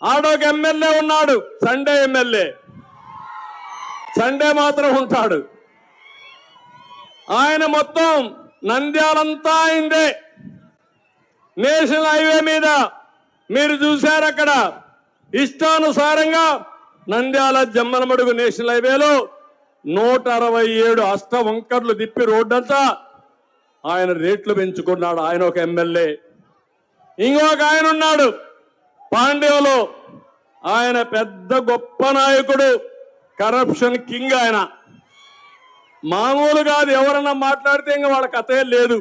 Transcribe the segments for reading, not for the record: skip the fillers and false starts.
ఆడొక MLA ఉన్నాడు, Sunday MLA. Sunday మాత్రం ఉంటాడు. ఆయన మొత్తం నంద్యాలంతా అయిందే. నేషనల్ హైవే మీద మీరు చూశారు, అక్కడ ఇష్టానుసారంగా నంద్యాల జమ్మలమడుగు నేషనల్ హైవేలో 167 అష్ట వంకర్లు తిప్పి రోడ్డంతా ఆయన రేట్లు పెంచుకున్నాడు. ఆయన ఒక ఎమ్మెల్యే. ఇంకొక ఆయన ఉన్నాడు పాండ్యంలో. ఆయన పెద్ద గొప్ప నాయకుడు, కరప్షన్ కింగ్. ఆయన మామూలు కాదు, ఎవరన్నా మాట్లాడితే ఇంకా వాళ్ళ కథే లేదు.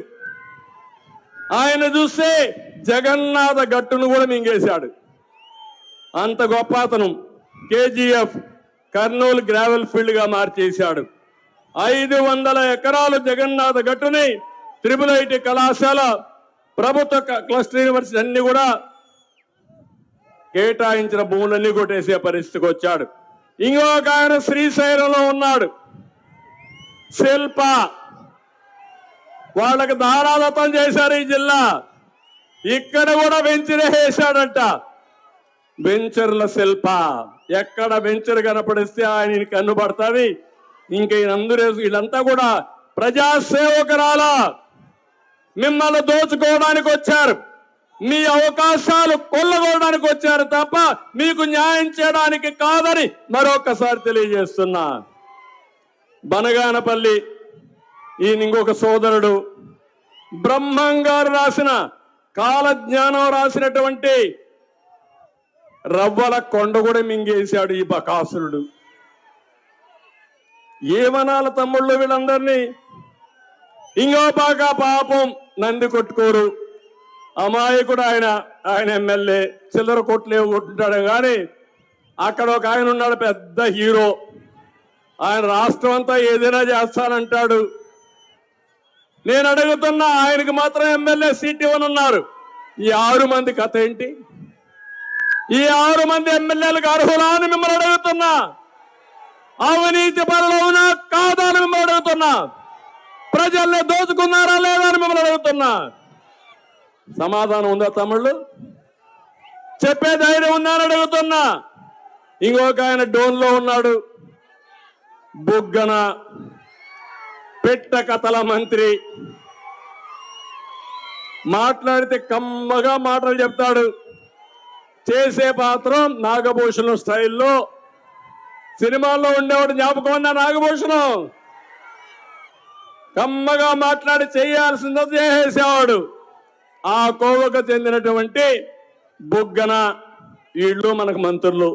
ఆయన చూస్తే జగన్నాథ గట్టును కూడా మింగేశాడు. అంత గొప్ప అతను. కేజీఎఫ్ కర్నూలు గ్రావెల్ ఫీల్డ్ గా మార్చేశాడు. 500 ఎకరాలు జగన్నాథ గట్టుని ట్రిపుల్ ఐటీ కళాశాల, ప్రభుత్వ క్లస్టర్ యూనివర్సిటీ అన్ని కూడా కేటాయించిన భూములన్నీ కొట్టేసే పరిస్థితికి వచ్చాడు. ఇంకొక ఆయన శ్రీశైలంలో ఉన్నాడు, శిల్ప. వాళ్ళకి దారాదత్తం చేశారు ఈ జిల్లా. ఇక్కడ కూడా వెంచర్ వేశాడంట. వెంచర్ల శిల్ప. ఎక్కడ వెంచర్ కనపడిస్తే ఆయన కన్నుపడుతుంది. ఇంకా అందరూ వీళ్ళంతా కూడా ప్రజాసేవకురాల. మిమ్మల్ని దోచుకోవడానికి వచ్చారు, మీ అవకాశాలు కొల్లగొనడానికి వచ్చారు తప్ప మీకు న్యాయం చేయడానికి కాదని మరొకసారి తెలియజేస్తున్నా. బనగానపల్లి ఈయన ఇంకొక సోదరుడు, బ్రహ్మంగారు రాసిన కాలజ్ఞానం రాసినటువంటి రవ్వల కొండ కూడా మింగేశాడు ఈ బకాసురుడు. ఏమనాల తమ్ముళ్ళు వీళ్ళందరినీ? ఇంకో బాగా పాపం నంది కొట్టుకోరు, అమాయకుడు. ఆయన ఎమ్మెల్యే, చిల్లర కొట్లే కొట్టుంటాడు. కానీ అక్కడ ఒక ఆయన ఉన్నాడు, పెద్ద హీరో. ఆయన రాష్ట్రం అంతా ఏదైనా చేస్తానంటాడు. నేను అడుగుతున్నా, ఆయనకి మాత్రం ఎమ్మెల్యే సీట్ ఇవ్వనున్నారు. ఈ 6 మంది కథ ఏంటి? ఈ 6 మంది ఎమ్మెల్యేలకు అర్హులా అని మిమ్మల్ని అడుగుతున్నా. అవినీతి పరులు అవునా కాదా అని మిమ్మల్ని అడుగుతున్నా. ప్రజల్ని దోచుకున్నారా లేదా అని మిమ్మల్ని అడుగుతున్నా. సమాధానం ఉందా తమ్ముళ్ళు? చెప్పే ధైర్యం ఉందా అని అడుగుతున్నా. ఇంకొక ఆయన డోన్లో ఉన్నాడు, బుగ్గన, పెట్ట కథల మంత్రి. మాట్లాడితే కమ్మగా మాటలు చెప్తాడు. చేసే పాత్రం నాగభూషణం స్టైల్లో. సినిమాల్లో ఉండేవాడు జ్ఞాపకం ఉన్నా నాగభూషణం. కమ్మగా మాట్లాడి చేయాల్సిందో చేసేవాడు. ఆ కోవకు చెందినటువంటి బుగ్గన, వీళ్ళు మనకు మంత్రులు.